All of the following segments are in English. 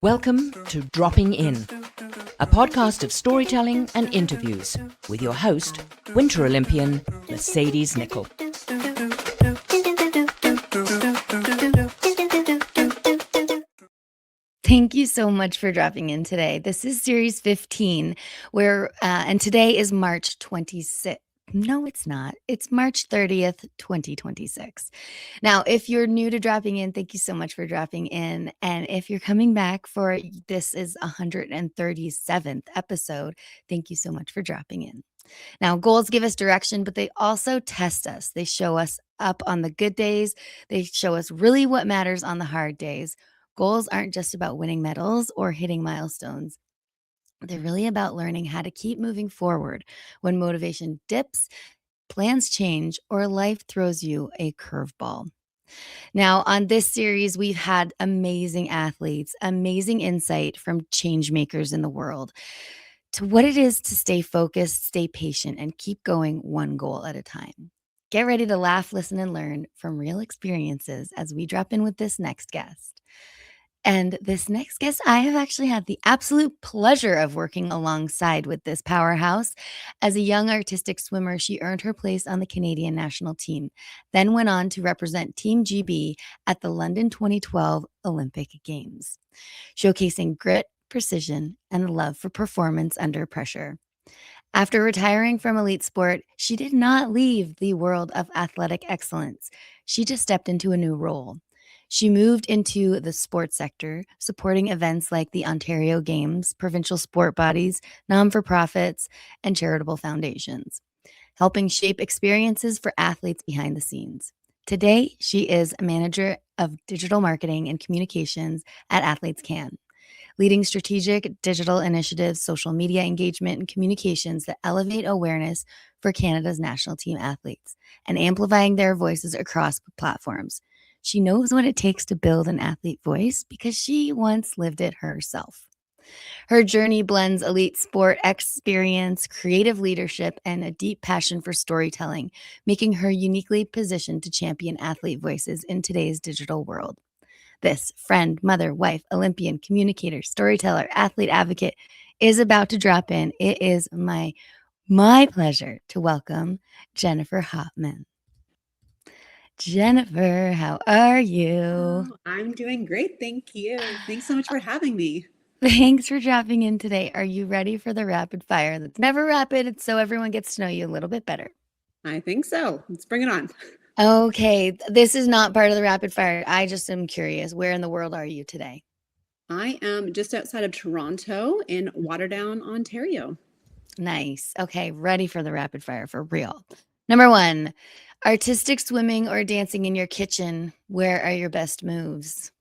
Welcome to Dropping In, a podcast of storytelling and interviews with your host, Winter Olympian Mercedes Nichol. Thank you so much for dropping in today. This is series 15, and today is March 26th. No, it's not. It's March 30th, 2026. Now, if you're new to dropping in, thank you so much for dropping in. And if you're coming back for this is 137th episode, thank you so much for dropping in. Now, goals give us direction, but they also test us. They show us up on the good days. They show us really what matters on the hard days. Goals aren't just about winning medals or hitting milestones. They're really about learning how to keep moving forward when motivation dips, plans change, or life throws you a curveball. Now, on this series, we've had amazing athletes, amazing insight from change makers in the world to what it is to stay focused, stay patient, and keep going one goal at a time. Get ready to laugh, listen, and learn from real experiences as we drop in with this next guest. And this next guest, I have actually had the absolute pleasure of working alongside with this powerhouse. As a young artistic swimmer, she earned her place on the Canadian national team, then went on to represent Team GB at the London 2012 Olympic Games, showcasing grit, precision, and love for performance under pressure. After retiring from elite sport, she did not leave the world of athletic excellence. She just stepped into a new role. She moved into the sports sector, supporting events like the Ontario Games, provincial sport bodies, non-for-profits, and charitable foundations, helping shape experiences for athletes behind the scenes. Today, she is a manager of digital marketing and communications at AthletesCAN, leading strategic digital initiatives, social media engagement, and communications that elevate awareness for Canada's national team athletes and amplifying their voices across platforms. She knows what it takes to build an athlete voice because she once lived it herself. Her journey blends elite sport experience, creative leadership, and a deep passion for storytelling, making her uniquely positioned to champion athlete voices in today's digital world. This friend, mother, wife, Olympian, communicator, storyteller, athlete advocate is about to drop in. It is my pleasure to welcome Jennifer Hopmans. Jennifer, how are you? Oh, I'm doing great. Thank you. Thanks so much for having me. Thanks for dropping in today. Are you ready for the rapid fire? That's never rapid. It's so everyone gets to know you a little bit better. I think so. Let's bring it on. Okay. This is not part of the rapid fire. I just am curious. Where in the world are you today? I am just outside of Toronto in Waterdown, Ontario. Nice. Okay. Ready for the rapid fire for real. Number 1, artistic swimming or dancing in your kitchen. Where are your best moves?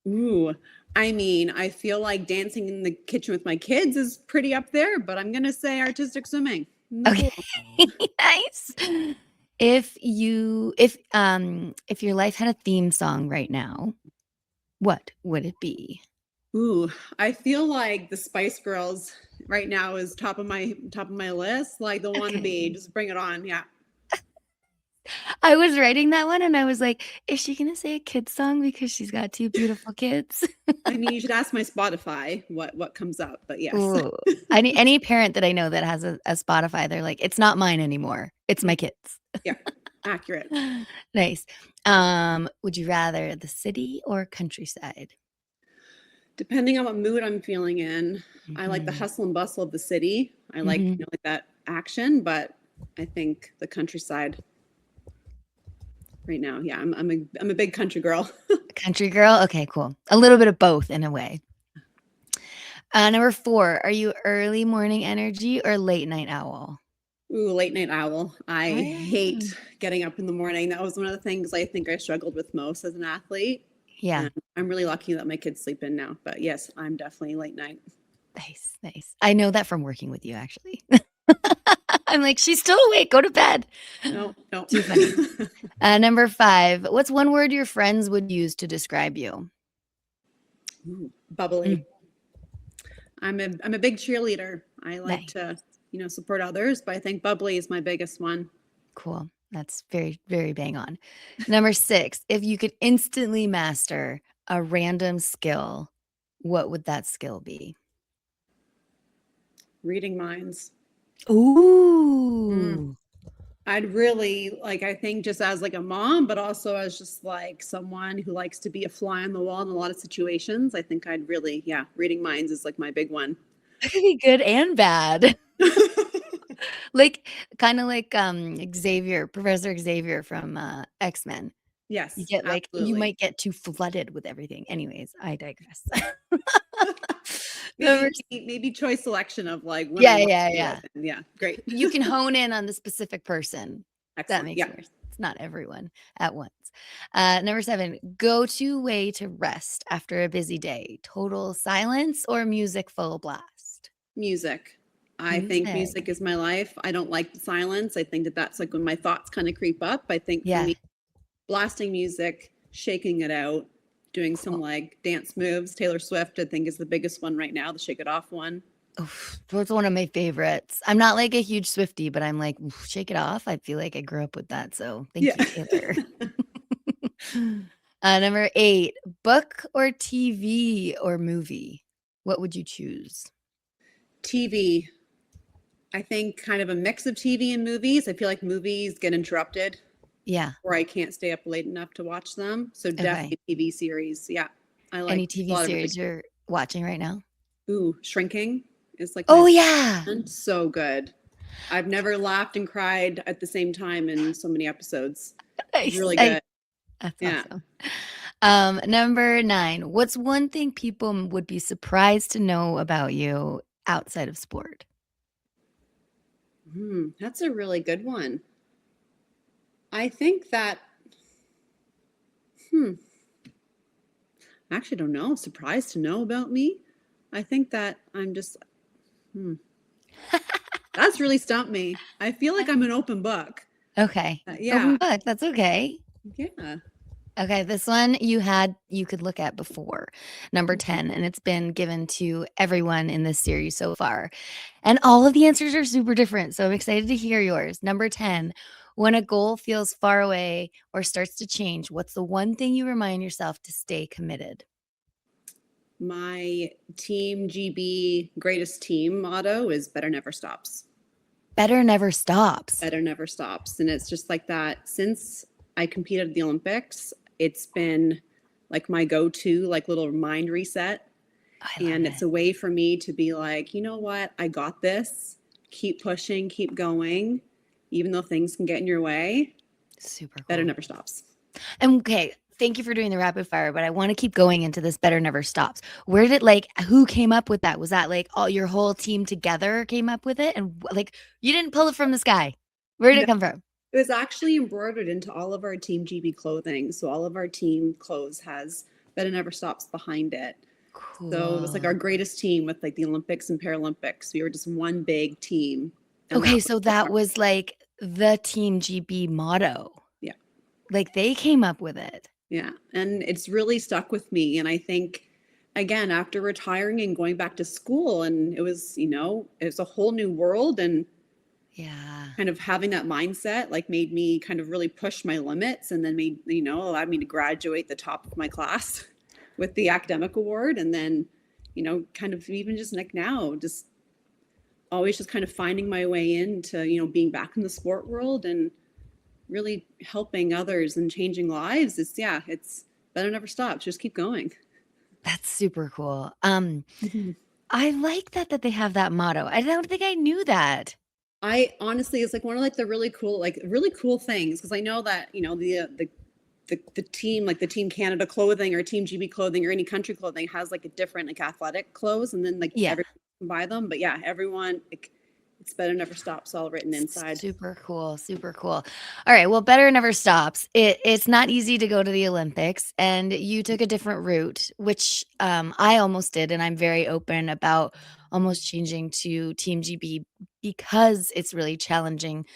Ooh, I mean, I feel like dancing in the kitchen with my kids is pretty up there, but I'm going to say artistic swimming. Okay. Nice. If your life had a theme song right now, what would it be? Ooh, I feel like the Spice Girls right now is top of my list. Like the wannabe, just bring it on. Yeah. I was writing that one and I was like, is she going to say a kid's song because she's got 2 beautiful kids? I mean, you should ask my Spotify what comes up, but yes. Ooh. Any parent that I know that has a Spotify, they're like, it's not mine anymore. It's my kids. Yeah, accurate. Nice. Would you rather the city or countryside? Depending on what mood I'm feeling in, I like the hustle and bustle of the city. I like, like that action, but I think the countryside right now. Yeah, I'm a big country girl. Country girl? Okay, cool. A little bit of both in a way. Number 4, are you early morning energy or late night owl? Ooh, late night owl. I hate getting up in the morning. That was one of the things I think I struggled with most as an athlete. Yeah. And I'm really lucky that my kids sleep in now. But yes, I'm definitely late night. Nice. I know that from working with you, actually. I'm like, she's still awake. Go to bed. No. Too funny. Number 5, what's one word your friends would use to describe you? Ooh, bubbly. I'm a big cheerleader. I like to, support others, but I think bubbly is my biggest one. Cool. That's very, very bang on. Number 6, if you could instantly master a random skill, what would that skill be? Reading minds. Ooh. I'd really like, I think just as like a mom, but also as just like someone who likes to be a fly on the wall in a lot of situations. I think I'd really, yeah, reading minds is like my big one. That could be good and bad. Like, kinda like, Xavier, Professor Xavier from, X-Men. You Yes, get, like you absolutely. might get too flooded with everything. Anyways, I digress. Number Maybe choice selection of like when I Yeah, want yeah, to do yeah. it. And yeah, great. You can hone in on the specific person. That Excellent. makes Yeah. more sense. It's not everyone at once. Number 7, go-to way to rest after a busy day, total silence or music full blast? Music. I think Music. music is my life. I don't like the silence. I think that that's like when my thoughts kind of creep up. I think for Yeah. me, blasting music, shaking it out, doing some Cool. like dance moves. Taylor Swift, I think, is the biggest one right now, the Shake It Off one. Oof, that's one of my favorites. I'm not like a huge Swiftie, but I'm like, "Oof, Shake It Off." I feel like I grew up with that, so thank Yeah. you, Taylor. Number 8, book or TV or movie? What would you choose? TV. I think kind of a mix of TV and movies. I feel like movies get interrupted Yeah, or I can't stay up late enough to watch them. So okay. definitely TV series. Yeah. I like Any a TV lot of really, series you're watching right now? Shrinking is like my Oh, yeah. so good. I've never laughed and cried at the same time in so many episodes. It's Nice. really good. That's Yeah. awesome. Number 9, what's one thing people would be surprised to know about you outside of sport? That's a really good one. I think that, hmm, I actually don't know. Surprised to know about me. I think that I'm just, hmm, that's really stumped me. I feel like I'm an open book. Okay. Yeah. Open book, that's okay. Yeah. Okay, this one you could look at before. Number 10, and it's been given to everyone in this series so far. And all of the answers are super different, so I'm excited to hear yours. Number 10, when a goal feels far away or starts to change, what's the one thing you remind yourself to stay committed? My Team GB greatest team motto is better never stops. Better never stops. Better never stops. And it's just like that since I competed at the Olympics, it's been like my go-to like little mind reset. I love And it's it. a way for me to be like, you know what? I got this. Keep pushing, keep going, even though things can get in your way. Super Better cool. never stops. And okay, thank you for doing the rapid fire, but I want to keep going into this better never stops. Where did like who came up with that? Was that like all your whole team together came up with it? And like you didn't pull it from the sky. Where did No, it come from? it was actually embroidered into all of our Team GB clothing. So all of our team clothes has Better Never Stops behind it. So it was like Cool. our greatest team with like the Olympics and Paralympics. We were just one big team. And that Okay, was so like that was like the Team GB motto. yeah. Like they came up with it. Yeah. And it's really stuck with me. And I think, again, after retiring and going back to school, and it was, it was a whole new world. And Yeah. kind of having that mindset like made me kind of really push my limits and then allowed me to graduate the top of my class with the academic award. And then, kind of even just like now, just always just kind of finding my way into, being back in the sport world and really helping others and changing lives. It's better never stop. Just keep going. That's super cool. Mhm. I like that they have that motto. I don't think I knew that. I honestly, it's like one of like the really cool things because I know that the team like the Team Canada clothing or Team GB clothing or any country clothing has like a different like athletic clothes and then like Yeah. everyone can buy them. But yeah, everyone like it's better never stops all written inside. Super cool, super cool. All right, well, better never stops. It's not easy to go to the Olympics, and you took a different route, which I almost did, and I'm very open about almost changing to Team GB because it's really challenging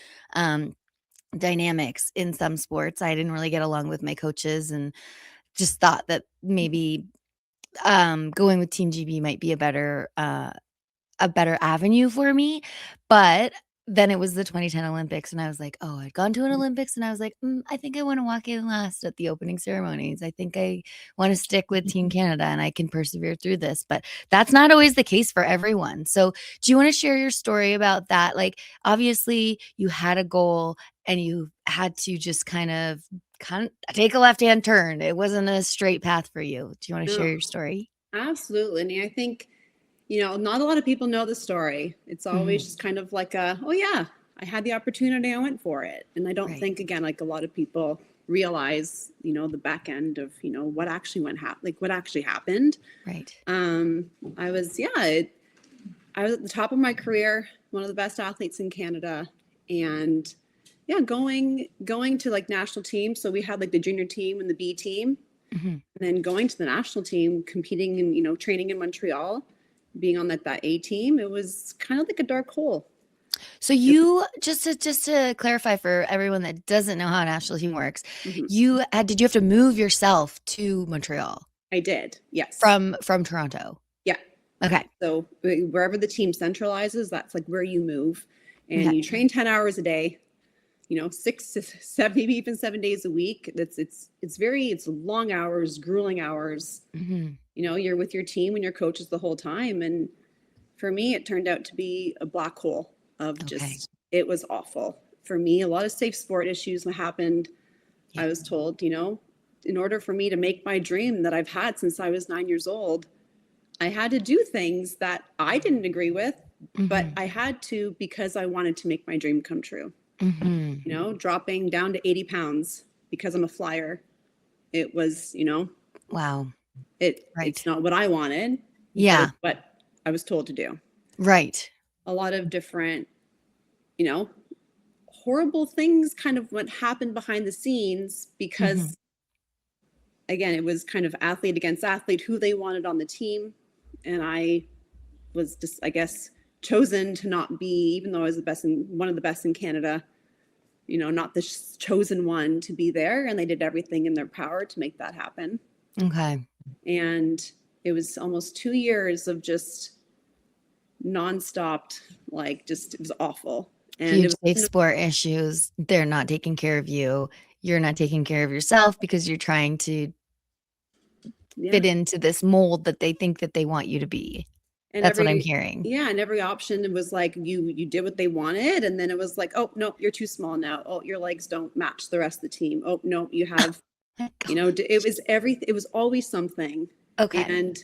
dynamics in some sports. I didn't really get along with my coaches, and just thought that maybe going with Team GB might be a better avenue for me, but then it was the 2010 Olympics, and I was like, oh, I'd gone to an Olympics, and I was like, I think I want to walk in last at the opening ceremonies. I think I want to stick with Team Canada, and I can persevere through this. But that's not always the case for everyone. So do you want to share your story about that? Like, obviously, you had a goal, and you had to just kind of take a left-hand turn. It wasn't a straight path for you. Do you want to share your story? Absolutely. And I think, not a lot of people know the story. It's always just kind of like oh yeah, I had the opportunity, I went for it. And I don't think, again, like a lot of people realize, the back end of, what actually what actually happened. Right. I was at the top of my career, one of the best athletes in Canada. And yeah, going to like national teams. So we had like the junior team and the B team. And then going to the national team, competing and, training in Montreal, being on that A team, it was kind of like a dark hole. So you just to clarify for everyone that doesn't know how a national team works, did you have to move yourself to Montreal? I did, yes. From Toronto. Yeah. Okay. So wherever the team centralizes, that's like where you move, and you train 10 hours a day. 6 to 7, maybe even 7 days a week. It's long hours, grueling hours. You're with your team and your coaches the whole time. And for me, it turned out to be a black hole of it was awful for me. A lot of safe sport issues happened. I was told, in order for me to make my dream that I've had since I was 9 years old, I had to do things that I didn't agree with, but I had to because I wanted to make my dream come true. Dropping down to 80 pounds because I'm a flyer. It was, wow. It's not what I wanted. Yeah. But what I was told to do. Right. A lot of different, horrible things kind of what happened behind the scenes because, again, it was kind of athlete against athlete, who they wanted on the team. And I was just, I guess, chosen to not be, even though I was one of the best in Canada, not the chosen one to be there. And they did everything in their power to make that happen. Okay. And it was almost 2 years of just nonstop, it was awful. And huge safe sport issues. They're not taking care of you. You're not taking care of yourself because you're trying to fit into this mold that they think that they want you to be. And that's what I'm hearing. Yeah. And every option was like, you did what they wanted. And then it was like, oh, no, you're too small now. Oh, your legs don't match the rest of the team. Oh, no, you have, it was everything. It was always something. Okay. And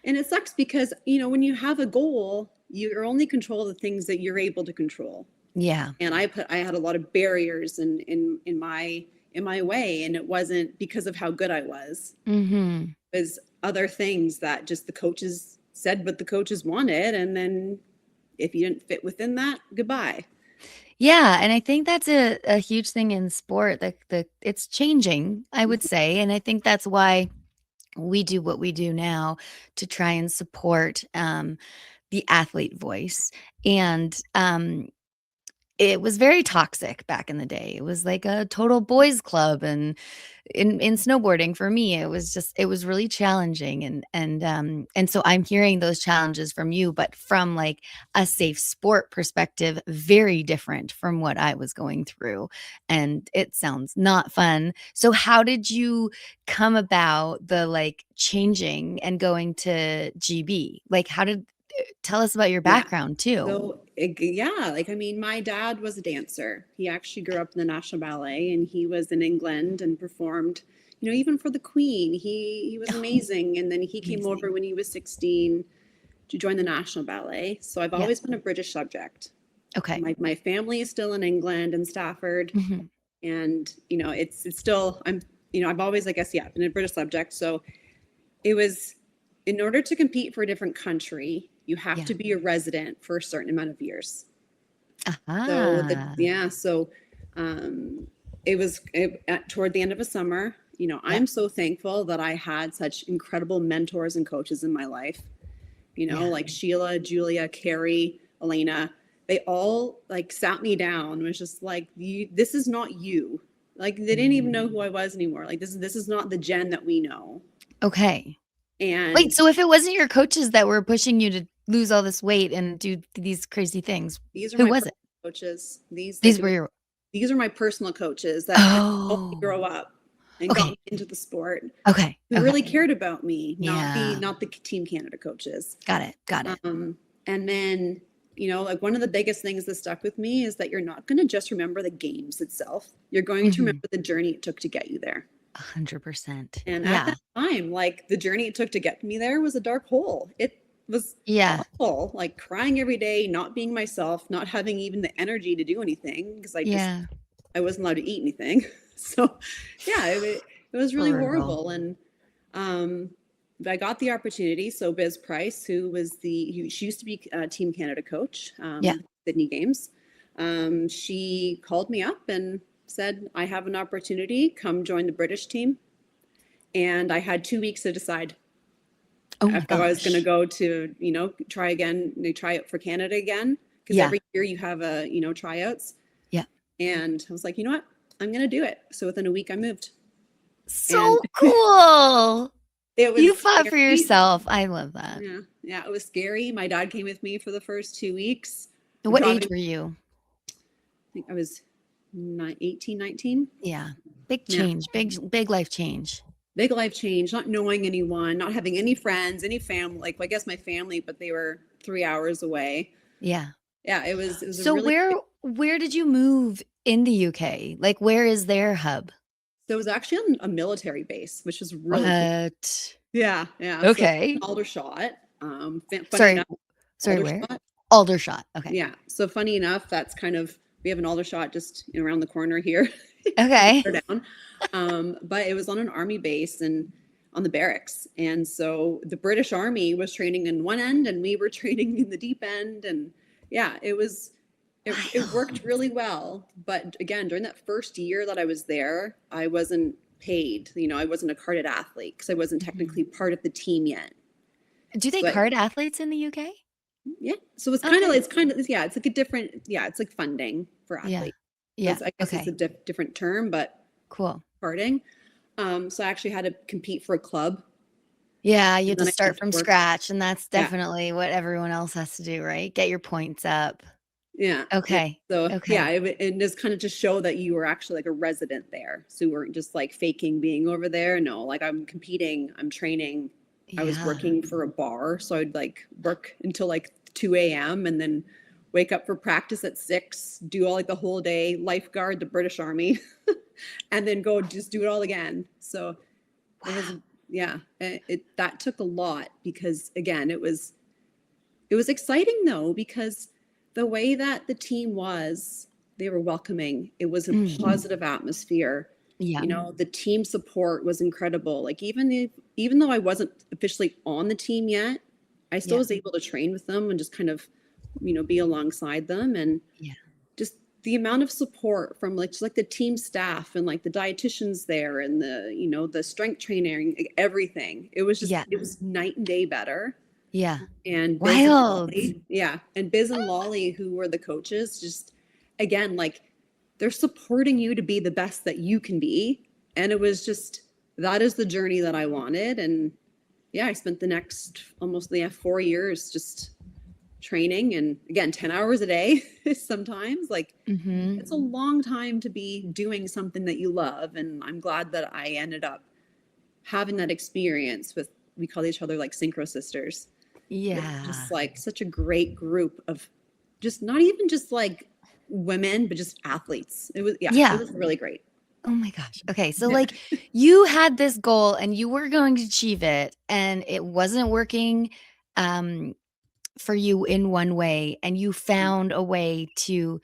it sucks because, when you have a goal, you're only control the things that you're able to control. Yeah. And I had a lot of barriers in my way. And it wasn't because of how good I was. It was other things that just the coaches said what the coaches wanted, and then if you didn't fit within that, goodbye. Yeah, and I think that's a huge thing in sport. It's changing, I would say, and I think that's why we do what we do now to try and support the athlete voice. And it was very toxic back in the day. It was like a total boys club, and in snowboarding for me, it was really challenging. And so I'm hearing those challenges from you, but from like a safe sport perspective, very different from what I was going through. And it sounds not fun. So how did you come about the like changing and going to GB? Like tell us about your background too. So my dad was a dancer. He actually grew up in the National Ballet, and he was in England and performed, even for the Queen. He was amazing. And then he came over when he was 16 to join the National Ballet. So I've always been a British subject. Okay. My family is still in England and Stafford. And, it's still, I've always, I guess, been a British subject. So it was, in order to compete for a different country, you have to be a resident for a certain amount of years. So it was toward the end of a summer. I'm so thankful that I had such incredible mentors and coaches in my life. Like Sheila, Julia, Carrie, Elena. They all like sat me down and was just like, this is not you. Like they didn't even know who I was anymore. Like this is not the Jen that we know. Okay. And wait, so if it wasn't your coaches that were pushing you to lose all this weight and do these crazy things, who was it? coaches. These were your. These are my personal coaches that kind of helped me Oh, grow up and got okay. me into the sport, Okay. who really cared about me, Yeah. not the Team Canada coaches. Got it. And then, like one of the biggest things that stuck with me is that you're not going to just remember the games itself. You're going to remember the journey it took to get you there. 100%. And at that time, like the journey it took to get me there was a dark hole. It was awful, like crying every day, not being myself, not having even the energy to do anything because I wasn't allowed to eat anything. So it was really horrible. And I got the opportunity. So Biz Price, she used to be Team Canada coach, Sydney Games. She called me up and said, I have an opportunity, come join the British team. And I had 2 weeks to decide if I was going to go to, try again, try out for Canada again. Because every year you have tryouts. Yeah. And I was like, you know what? I'm going to do it. So within a week I moved. So cool. You fought scary. For yourself. I love that. Yeah. It was scary. My dad came with me for the first 2 weeks. What age were you? I think I was 18, 19. Yeah. Big change. Big life change. Big life change, not knowing anyone, not having any friends, any family, like I guess my family, but they were 3 hours away. Yeah. It was so where did you move in the UK? Like where is their hub? So it was actually on a military base, which was really cool. Yeah. Okay. So Aldershot. Sorry, where? Aldershot. Okay. Yeah. So funny enough, that's we have an Aldershot just around the corner here. Okay. Down. But it was on an army base and on the barracks. And so the British Army was training in one end and we were training in the deep end. And it worked really well. But again, during that first year that I was there, I wasn't paid. I wasn't a carded athlete because I wasn't technically part of the team yet. Do they card athletes in the UK? Yeah. So it's it's like a different, it's like funding for athletes. Yeah. I guess it's a different term, but cool. Carding. So I actually had to compete for a club. Yeah, you have to start from scratch, and that's definitely what everyone else has to do, right? Get your points up. Yeah. Okay. So it just kind of just show that you were actually like a resident there. So you weren't just like faking being over there. No, like I'm competing, I'm training. I was working for a bar, so I'd like work until like 2 a.m. and then wake up for practice at 6, do all like the whole day, lifeguard the British Army, and then go just do it all again. So it was, that took a lot because again, it was exciting though, because the way that the team was, they were welcoming. It was a positive atmosphere. Yeah. The team support was incredible. Like even though I wasn't officially on the team yet, I still was able to train with them and just kind of, be alongside them. And just the amount of support from just like the team staff and like the dietitians there and the, the strength training, like everything. It was just, it was night and day better. Yeah. And wild. And Biz and Lolly, who were the coaches, just again, like they're supporting you to be the best that you can be. And it was just, that is the journey that I wanted. And I spent the next almost 4 years just training, and again 10 hours a day sometimes, like it's a long time to be doing something that you love. And I'm glad that I ended up having that experience with, we call each other like synchro sisters. Just like such a great group of just not even just like women, but just athletes. It was it was really great. Oh my gosh. Okay. So like you had this goal and you were going to achieve it and it wasn't working for you in one way, and you found a way to,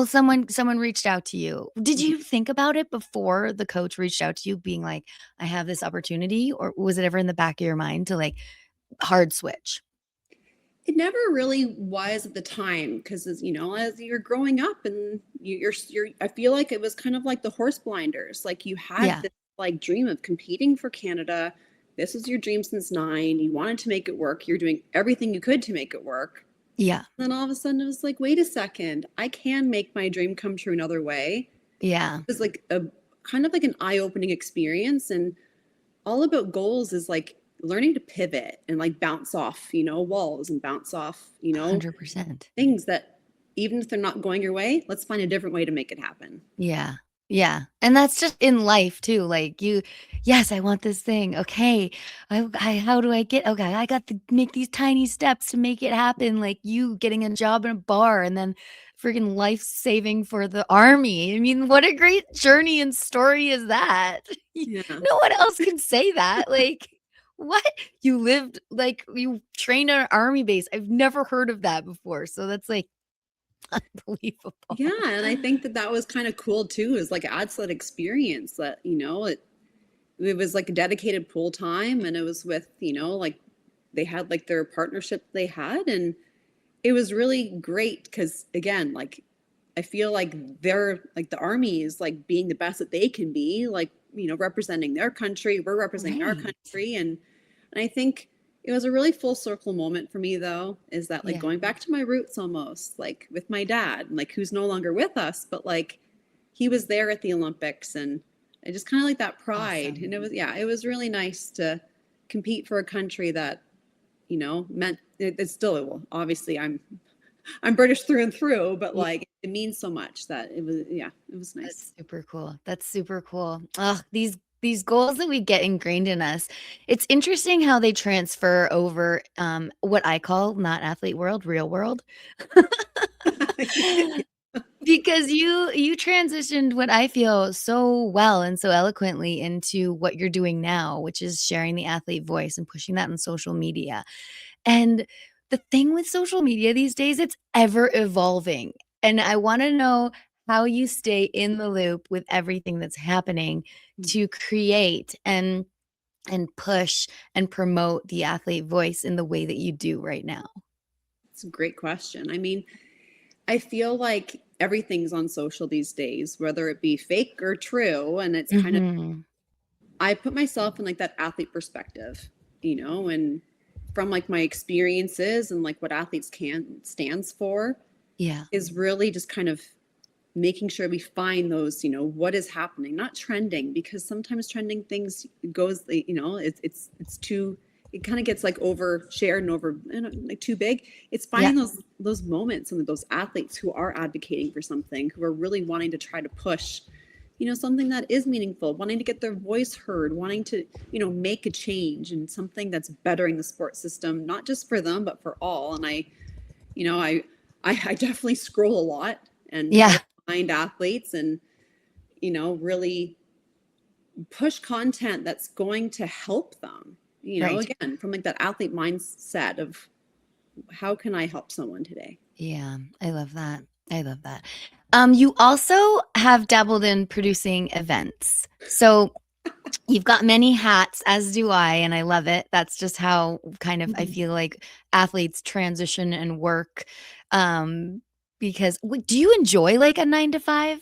someone reached out to you. Did you think about it before the coach reached out to you being like, I have this opportunity, or was it ever in the back of your mind to like hard switch? It never really was at the time, because as you're growing up and you're I feel like it was kind of like the horse blinders. Like you had this like dream of competing for Canada. This was your dream since 9. You wanted to make it work. You're doing everything you could to make it work. Yeah. And then all of a sudden it was like, wait a second, I can make my dream come true another way. Yeah. It was like a kind of like an eye-opening experience. And all about goals is like learning to pivot and like bounce off, walls and bounce off, 100% things that even if they're not going your way, let's find a different way to make it happen. Yeah. Yeah. And that's just in life too. Like yes, I want this thing. Okay. How do I get, okay, I got to make these tiny steps to make it happen. Like you getting a job in a bar and then freaking life saving for the army. I mean, what a great journey and story is that? Yeah. No one else can say that. Like, what? You lived, like, you trained at an army base. I've never heard of that before. So that's like unbelievable. Yeah, and I think that was kind of cool too, is like adds that experience that, it was like a dedicated pool time, and it was with, like they had like their partnership they had, and it was really great because again, like I feel like they're like the army is like being the best that they can be, like, representing their country, we're representing our Right. country. And I think it was a really full circle moment for me though, is that like Yeah. going back to my roots almost, like with my dad, like who's no longer with us, but like he was there at the Olympics, and I just kind of like that pride. Awesome. And it was really nice to compete for a country that, meant it still, well, obviously I'm British through and through, but Yeah. like it means so much that it was nice. That's super cool. That's super cool. Oh, these goals that we get ingrained in us. It's interesting how they transfer over what I call not athlete world, real world. Because you transitioned what I feel so well and so eloquently into what you're doing now, which is sharing the athlete voice and pushing that on social media. And the thing with social media these days, it's ever evolving. And I want to know how you stay in the loop with everything that's happening to create and push and promote the athlete voice in the way that you do right now. It's a great question. I mean, I feel like everything's on social these days, whether it be fake or true. And it's kind of, Mhm. I put myself in like that athlete perspective, and from like my experiences and like what AthletesCAN stands for Yeah. is really just kind of making sure we find those, what is happening, not trending, because sometimes trending things goes, it's too, it kind of gets like overshared and over, like too big. It's Yeah. finding those moments and those athletes who are advocating for something, who are really wanting to try to push, something that is meaningful, wanting to get their voice heard, wanting to, make a change and something that's bettering the sports system, not just for them, but for all. And I definitely scroll a lot and try Yeah. to find athletes and, really push content that's going to help them, Right. again, from like that athlete mindset of how can I help someone today? Yeah, I love that. I love that. You also have dabbled in producing events. So you've got many hats, as do I, and I love it. That's just how kind of I Mhm. feel like athletes transition and work. Because do you enjoy like a 9 to 5?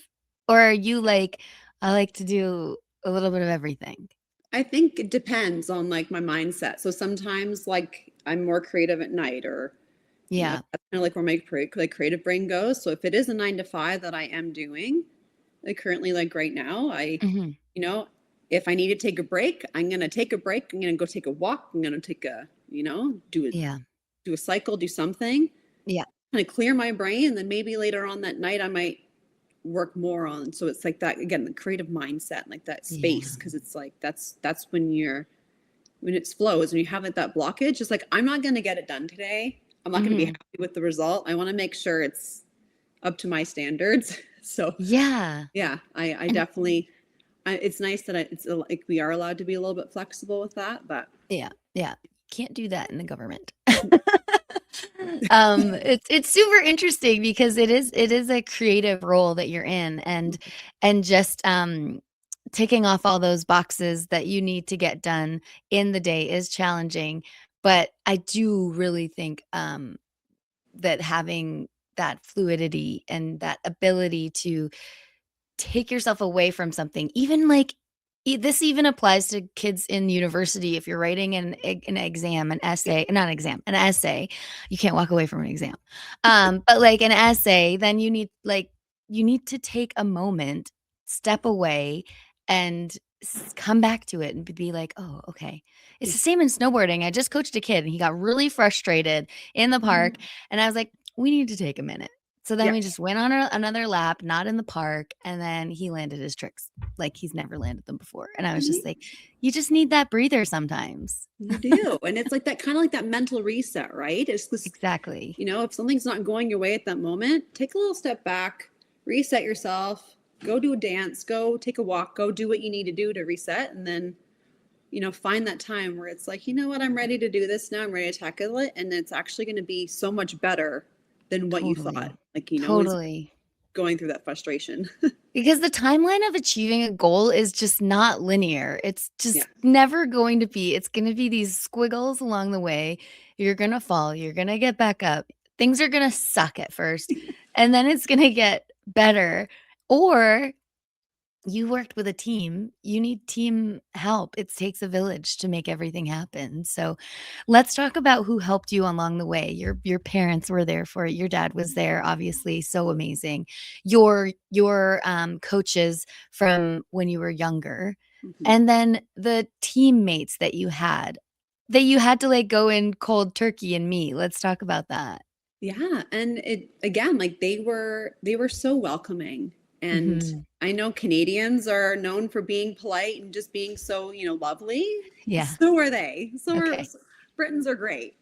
Or are you like, I like to do a little bit of everything? I think it depends on like my mindset. So sometimes like I'm more creative at night, or Yeah. that's kind of like where my like creative brain goes. So if it is a 9 to 5 that I am doing, like currently, like right now, Hmm. you know, if I need to take a break, I'm gonna take a break. I'm gonna go take a walk. I'm gonna take a, Yeah. do a cycle, do something, Yeah. kind of clear my brain, and then maybe later on that night I might work more on. So it's like that again, the creative mindset, like that Yeah. space, because it's like that's when it flows, when you have like that blockage. It's like I'm not gonna get it done today. I'm not gonna be Hmm. happy with the result. I want to make sure it's up to my standards. So Yeah. yeah, I And definitely. It's nice that like we are allowed to be a little bit flexible with that, but yeah, yeah. Can't do that in the government. It's super interesting because it is a creative role that you're in, and just ticking off all those boxes that you need to get done in the day is challenging. But I do really think that having that fluidity and that ability to take yourself away from something, even like this even applies to kids in university. If you're writing an exam, an essay, not exam, an essay, you can't walk away from an exam. But like an essay, then you need to take a moment, step away, and come back to it and be like, oh, okay. It's the same in snowboarding. I just coached a kid and he got really frustrated in the park, and I was like, we need to take a minute. So then Yeah. we just went on another lap, not in the park, and then he landed his tricks like he's never landed them before. And I was just like, you just need that breather sometimes. You do. And it's like that kind of like that mental reset, right? It's this, Exactly. you know, if something's not going your way at that moment, take a little step back, reset yourself, go do a dance, go take a walk, go do what you need to do to reset. And then, you know, find that time where it's like, you know what, I'm ready to do this now. I'm ready to tackle it. And it's actually going to be so much better than what you thought. Like, you know, is going through that frustration. Because the timeline of achieving a goal is just not linear. It's just never going to be. It's going to be these squiggles along the way. You're going to fall. You're going to get back up. Things are going to suck at first, and then it's going to get better. Or you worked with a team. You need team help. It takes a village to make everything happen. So let's talk about who helped you along the way. Your parents were there for it. Your dad was there, obviously, so amazing. Your coaches from when you were younger, and then the teammates that you had to like go in cold turkey and meet. Let's talk about that. Yeah. And it, again, like they were so welcoming. And I know Canadians are known for being polite and just being so, you know, lovely. Yeah. So are they. Britons are great.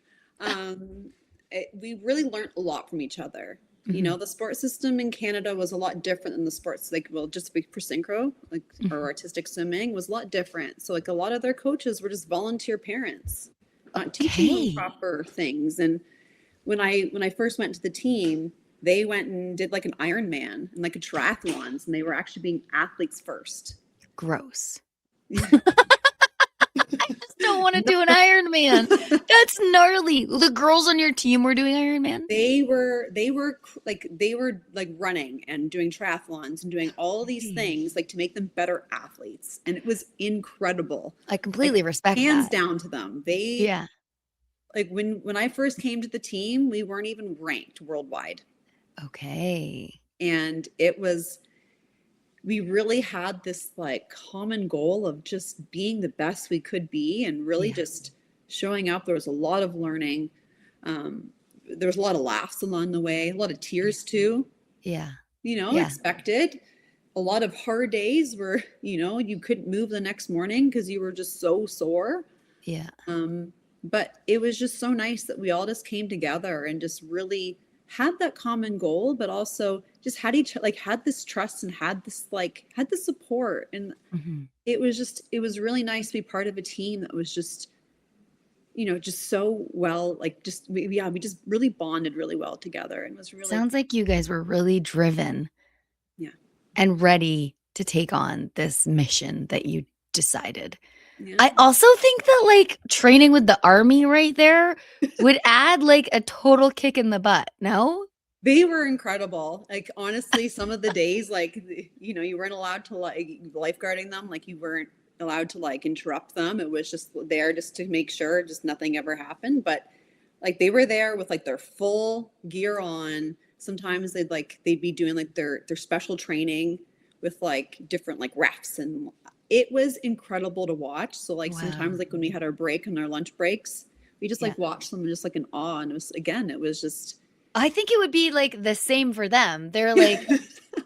We really learned a lot from each other. You know, the sports system in Canada was a lot different than the sports, like, well, just for synchro, like, or artistic swimming was a lot different. So like a lot of their coaches were just volunteer parents, not teaching them proper things. And when I first went to the team, they went and did like an Ironman and like a triathlons, and they were actually being athletes first. Gross. I just don't want to do an Ironman. That's gnarly. The girls on your team were doing Ironman? They were like running and doing triathlons and doing all these things like to make them better athletes. And it was incredible. I completely respect hands that. down to them. Like when I first came to the team, we weren't even ranked worldwide. Okay. And we really had this like common goal of just being the best we could be and really just showing up. There was a lot of learning. There was a lot of laughs along the way, a lot of tears too. Yeah. You know, expected. A lot of hard days where, you know, you couldn't move the next morning because you were just so sore. Yeah. But it was just so nice that we all just came together and just really had that common goal, but also just had this trust and had this support. And it was really nice to be part of a team that was just, you know, just so well, like just, we just really bonded really well together. And was really, sounds like you guys were really driven and ready to take on this mission that you decided. I also think that like training with the army right there would add like a total kick in the butt. No? They were incredible. Like, honestly, some of the days, like, you know, you weren't allowed to like lifeguarding them. Like, you weren't allowed to like interrupt them. It was just there just to make sure just nothing ever happened. But like, they were there with like their full gear on. Sometimes they'd be doing like their special training with like different like refs, and it was incredible to watch. So like sometimes like when we had our break and our lunch breaks, we just like watched them just like in awe. And it was just, I think it would be like the same for them. They're like,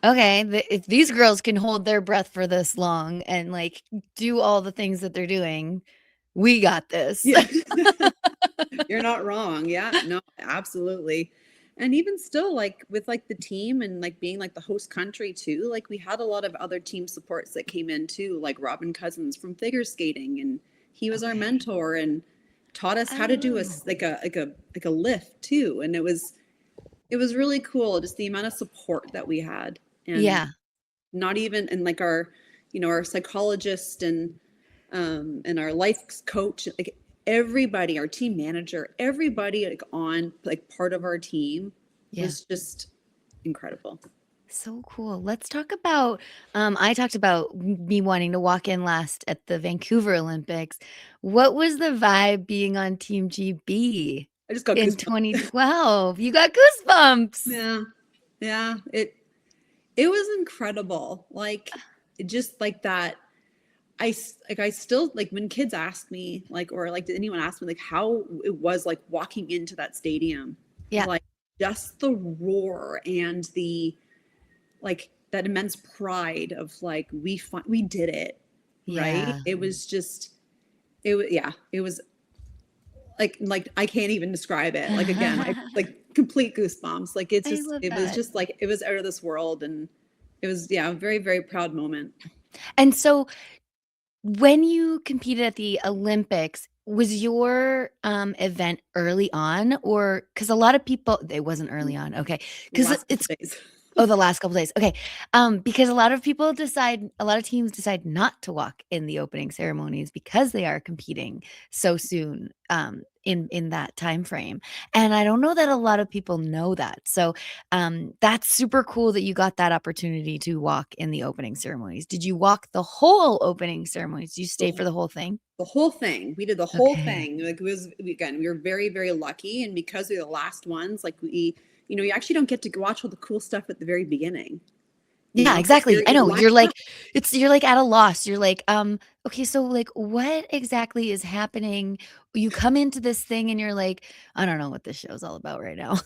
okay, if these girls can hold their breath for this long and like do all the things that they're doing, we got this. Yeah. You're not wrong. Yeah, no, absolutely. And even still, like with like the team and like being like the host country too, like we had a lot of other team supports that came in too, like Robin Cousins from figure skating, and he was our mentor and taught us how to do a lift too. And it was really cool, just the amount of support that we had. And not even, and like our, you know, our psychologist and our life coach, like everybody, our team manager, everybody like on like part of our team was just incredible. So cool. Let's talk about, I talked about me wanting to walk in last at the Vancouver Olympics. What was the vibe being on Team GB I just got in goosebumps. 2012? You got goosebumps. Yeah. It was incredible. Like, just like that. I still like when kids ask me like, or like, did anyone ask me like how it was like walking into that stadium? Yeah. Like, just the roar and the, like, that immense pride of like, we did it, right? Yeah. It was just, it was like I can't even describe it. Like, again, like complete goosebumps. Like, it's I just, love it was that. just like, it was out of this world. And it was, yeah, a very, very proud moment. And so when you competed at the Olympics, was your event early on, or because a lot of people, it wasn't early on, okay? Because Last couple it's days. Oh, the last couple days. Okay. Because a lot of teams decide not to walk in the opening ceremonies because they are competing so soon in that time frame. And I don't know that a lot of people know that. So that's super cool that you got that opportunity to walk in the opening ceremonies. Did you walk the whole opening ceremonies? Did you stay for the whole thing? The whole thing. We did the whole Okay. thing. Like, it was, again, we were very, very lucky. And because we were the last ones, like, you actually don't get to watch all the cool stuff at the very beginning. Yeah, 'Cause exactly. I know. You're watching like, you're like at a loss. You're like, okay, so like what exactly is happening? You come into this thing and you're like, I don't know what this show's all about right now.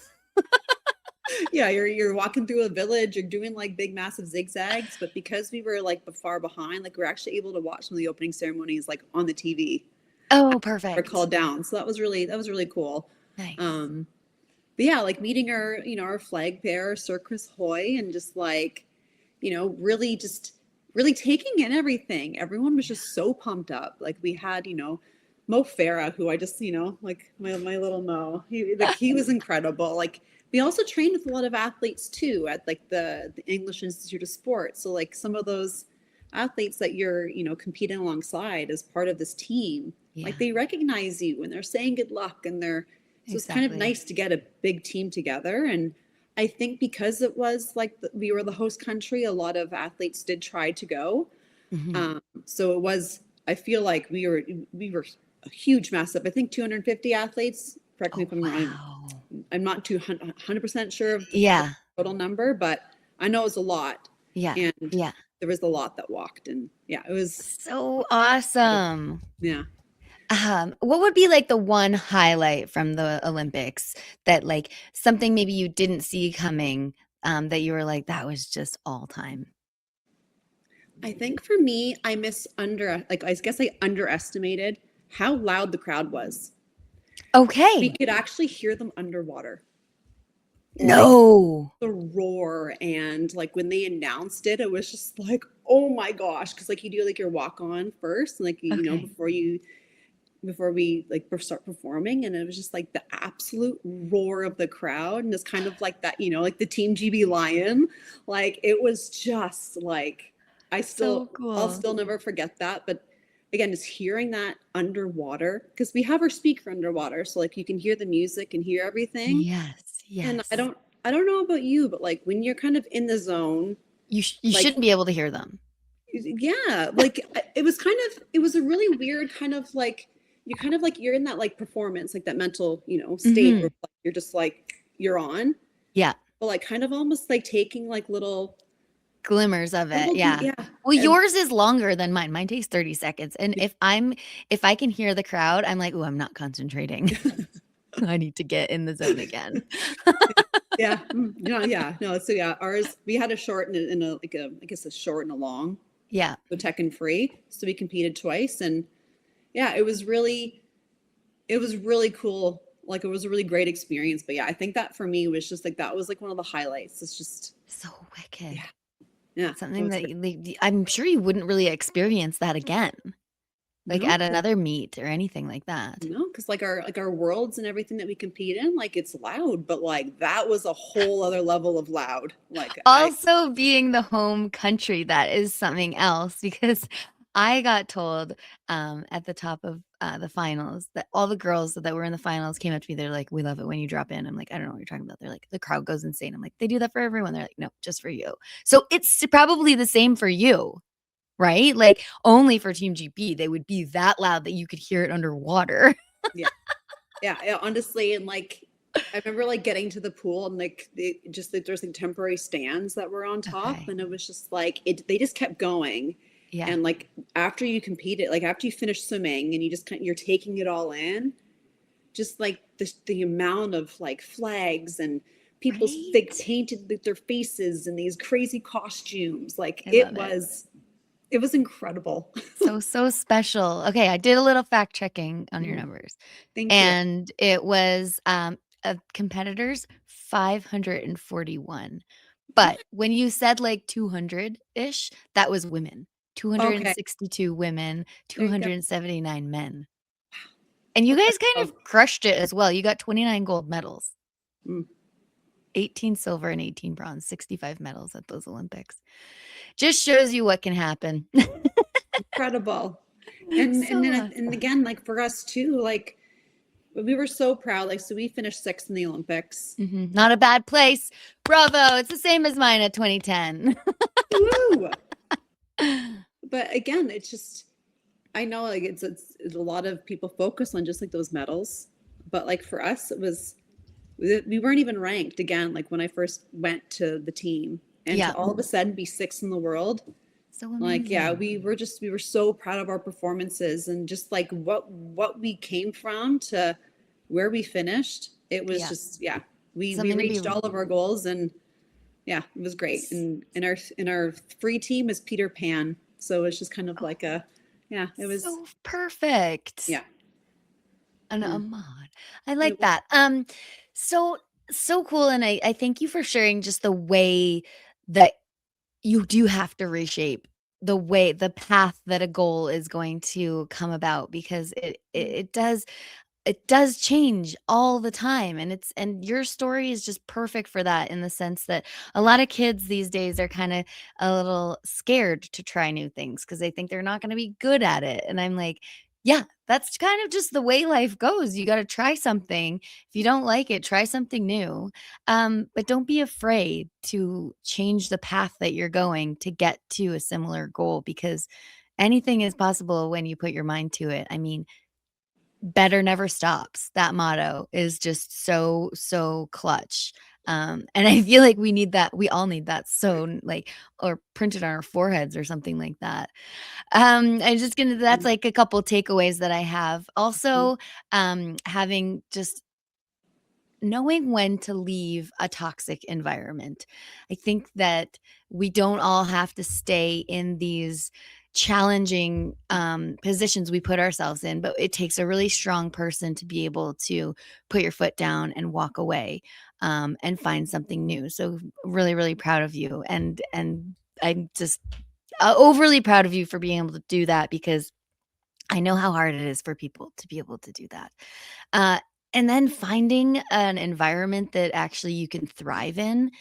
yeah, you're walking through a village, you're doing like big massive zigzags, but because we were like far behind, like, we're actually able to watch some of the opening ceremonies like on the TV Oh, or perfect. called down. So that was really cool. Nice. But yeah, like meeting our flag bearer, Sir Chris Hoy, and just like, really just really taking in everything. Everyone was just so pumped up. Like, we had, Mo Farah, who I just, like my little Mo, he was incredible. Like, we also trained with a lot of athletes too at like the English Institute of Sport. So like some of those athletes that you're, competing alongside as part of this team, Yeah, like, they recognize you and they're saying good luck, and so it's kind of exactly. nice to get a big team together. And I think because it was like we were the host country, a lot of athletes did try to go. Mhm. So it was, I feel like we were a huge mess up. I think 250 athletes. Correct me Oh, if I'm wrong. wow. I'm not 100% sure of the Yeah, total number, but I know it was a lot. yeah, And yeah. there was a lot that walked. And yeah, it was, So awesome. yeah. What would be like the one highlight from the Olympics that like something maybe you didn't see coming, that you were like, that was just all time? I think for me, I guess I underestimated how loud the crowd was. We Okay. could actually hear them underwater. Like, No. the roar, and like when they announced it, it was just like, oh my gosh, because like you do like your walk on first, and like Okay. before we like start performing, and it was just like the absolute roar of the crowd, and it's kind of like that, like the Team GB Lion, like it was just like, So I'll cool. still never forget that. But again, just hearing that underwater, because we have our speaker underwater, so like you can hear the music and hear everything. Yes, And yes. I don't know about you, but like when you're kind of in the zone, You like, shouldn't be able to hear them. yeah, like it was a really weird kind of like, you're in that like performance, like that mental, state where Mhm. like, you're just like you're on, Yeah. but like kind of almost like taking like Glimmers of it. Yeah. yeah. Well, And yours is longer than mine. Mine takes 30 seconds. And if I can hear the crowd, I'm like, "Ooh, I'm not concentrating. I need to get in the zone again." yeah, yeah, no, so yeah, ours, we had a short and a like a, I guess, a short and a long, Yeah. so tech and free. So we competed twice, and yeah, it was really cool. Like, it was a really great experience. But yeah, I think that for me was just like, that was like one of the highlights. It's just, So yeah, wicked. yeah, it Something was that great. I'm sure you wouldn't really experience that again, like No, at another meet or anything like that. no, because like our worlds and everything that we compete in, like, it's loud, but like that was a whole other level of loud. Like, Also, being the home country, that is something else because I got told at the top of the finals that all the girls that were in the finals came up to me. They're like, "We love it when you drop in." I'm like, "I don't know what you're talking about." They're like, "The crowd goes insane." I'm like, "They do that for everyone." They're like, "No, just for you." So it's probably the same for you, right? Like only for Team GP, they would be that loud that you could hear it underwater. yeah, yeah, honestly, and like, I remember like getting to the pool, and like just like there's like temporary stands that were on top, Okay. and it was just like they just kept going. Yeah. And like after you competed, like after you finish swimming and you're taking it all in, just like the amount of like flags and people's Right? they painted their faces in these crazy costumes. Like I it love it. was incredible. So special. Okay, I did a little fact checking on your Mhm. numbers, Thank you. and it was, of competitors, 541. But when you said, like, 200-ish, that was women. Okay, 262 women, there you go. 279 men. And you Look at guys kind ourselves. of crushed it as well. You got 29 gold medals, Mm, 18 silver and 18 bronze, 65 medals at those Olympics. Just shows you what can happen. incredible. And So then and awesome. again, like for us too, like we were so proud. Like so, we finished sixth in the Olympics. Not a bad place. Bravo. It's the same as mine at 2010. Woo! But again, it's just I know like it's a lot of people focus on just like those medals, but like for us, it was we weren't even ranked again. Like when I first went to the team, and to Yeah. all of a sudden be sixth in the world, So like yeah, amazing. we were so proud of our performances and just like what we came from to where we finished. It was Yeah. just yeah, we Something to be reached all of our goals and yeah, it was great. And in our free team is Peter Pan, so it's just kind of oh, like a yeah, it was so perfect. yeah. An Yeah. Ahmad. I It like that. So so cool. And I thank you for sharing just the way that you do have to reshape the path that a goal is going to come about because it does change all the time, and your story is just perfect for that in the sense that a lot of kids these days are kind of a little scared to try new things because they think they're not going to be good at it. And I'm like, yeah, that's kind of just the way life goes. You got to try something. If you don't like it, try something new. But don't be afraid to change the path that you're going to get to a similar goal because anything is possible when you put your mind to it. I mean, better never stops. That motto is just so, so clutch. And I feel like we need that. We all need that. So like, or printed on our foreheads or something like that. I just gonna, that's like a couple takeaways that I have. Also, having just knowing when to leave a toxic environment. I think that we don't all have to stay in these challenging positions we put ourselves in, but it takes a really strong person to be able to put your foot down and walk away and find something new. So really, really proud of you, and I'm just overly proud of you for being able to do that because I know how hard it is for people to be able to do that. Uh, and then finding an environment that actually you can thrive in,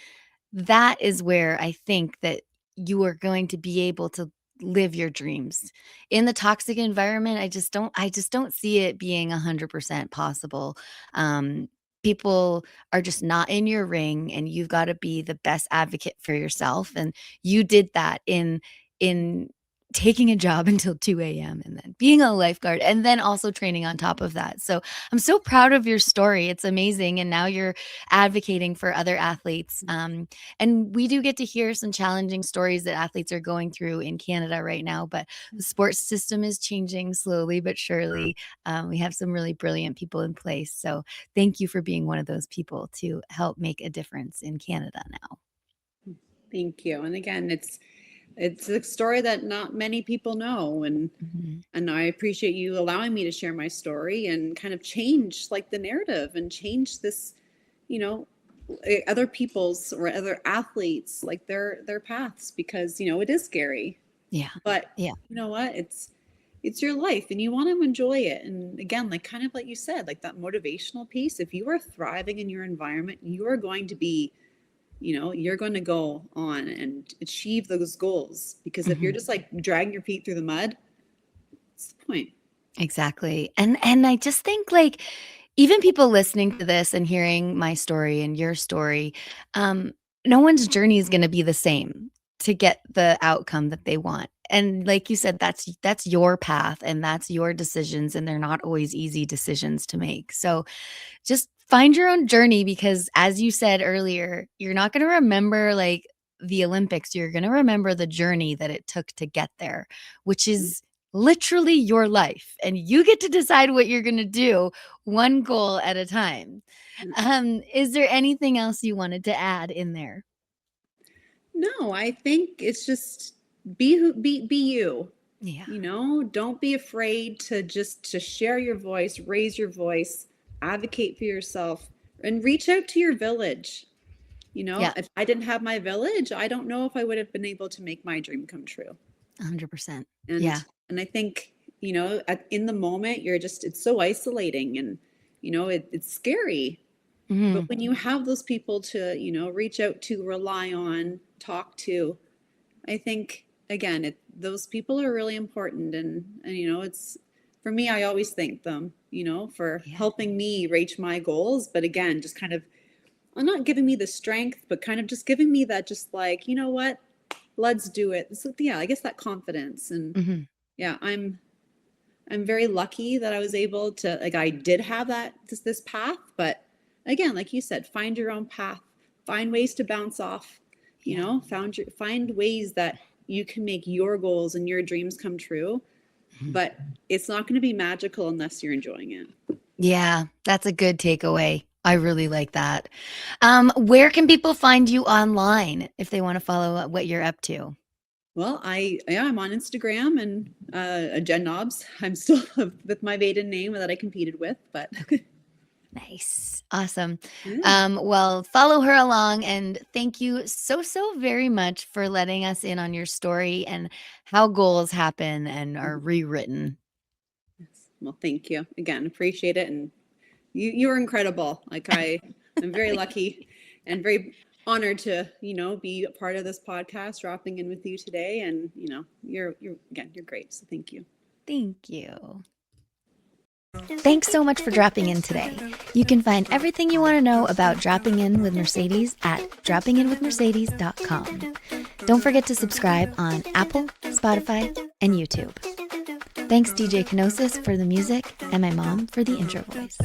that is where I think that you are going to be able to live your dreams. In the toxic environment, I just don't see it being 100% possible. Um, People are just not in your ring and you've got to be the best advocate for yourself, and you did that in taking a job until 2 a.m. and then being a lifeguard and then also training on top of that. So I'm so proud of your story. It's amazing. And now you're advocating for other athletes. And we do get to hear some challenging stories that athletes are going through in Canada right now, but the sports system is changing slowly but surely. We have some really brilliant people in place. So thank you for being one of those people to help make a difference in Canada now. Thank you. And again, it's a story that not many people know, Mhm. and I appreciate you allowing me to share my story and kind of change like the narrative and change this, you know, other people's or other athletes like their paths because it is scary. Yeah. But Yeah. you know what? It's your life and you want to enjoy it. And again, like kind of like you said, like that motivational piece, if you are thriving in your environment, you are going to be you're going to go on and achieve those goals because if you're Mhm. just like dragging your feet through the mud, what's the point? Exactly. And I just think like even people listening to this and hearing my story and your story, um, no one's journey is going to be the same to get the outcome that they want. And like you said, that's your path and that's your decisions, and they're not always easy decisions to make. So just find your own journey because as you said earlier, you're not going to remember like the Olympics. You're going to remember the journey that it took to get there, which is literally your life, and you get to decide what you're going to do one goal at a time. Is there anything else you wanted to add in there? No, I think it's just be you. Yeah. Don't be afraid to share your voice, raise your voice, advocate for yourself, and reach out to your village. If I didn't have my village, I don't know if I would have been able to make my dream come true. 100%. And I think, in the moment, it's so isolating, and, it's scary. But when you have those people to, reach out to, rely on, talk to, I think, again, those people are really important. And it's, for me, I always thank them, for helping me reach my goals. But again, just kind of, not giving me the strength, but kind of just giving me that, just like, you know what, let's do it. So, I guess that confidence. And I'm very lucky that I was able to, like, I did have this path. But again, like you said, find your own path, find ways to bounce off, find ways that you can make your goals and your dreams come true. But it's not going to be magical unless you're enjoying it. Yeah, that's a good takeaway. I really like that. Where can people find you online if they want to follow what you're up to? Well, I'm on Instagram and Jen Knobs. I'm still with my maiden name that I competed with, but Nice. Awesome. Well, follow her along, and thank you so very much for letting us in on your story and how goals happen and are rewritten. Yes. Well, thank you again. Appreciate it. And you're incredible. Like, I'm very lucky and very honored to, be a part of this podcast, dropping in with you today. And, you're great. So thank you. Thank you. Thanks so much for dropping in today. You can find everything you want to know about Dropping In with Mercedes at droppinginwithmercedes.com. Don't forget to subscribe on Apple, Spotify, and YouTube. Thanks DJ Kenosis for the music and my mom for the intro voice.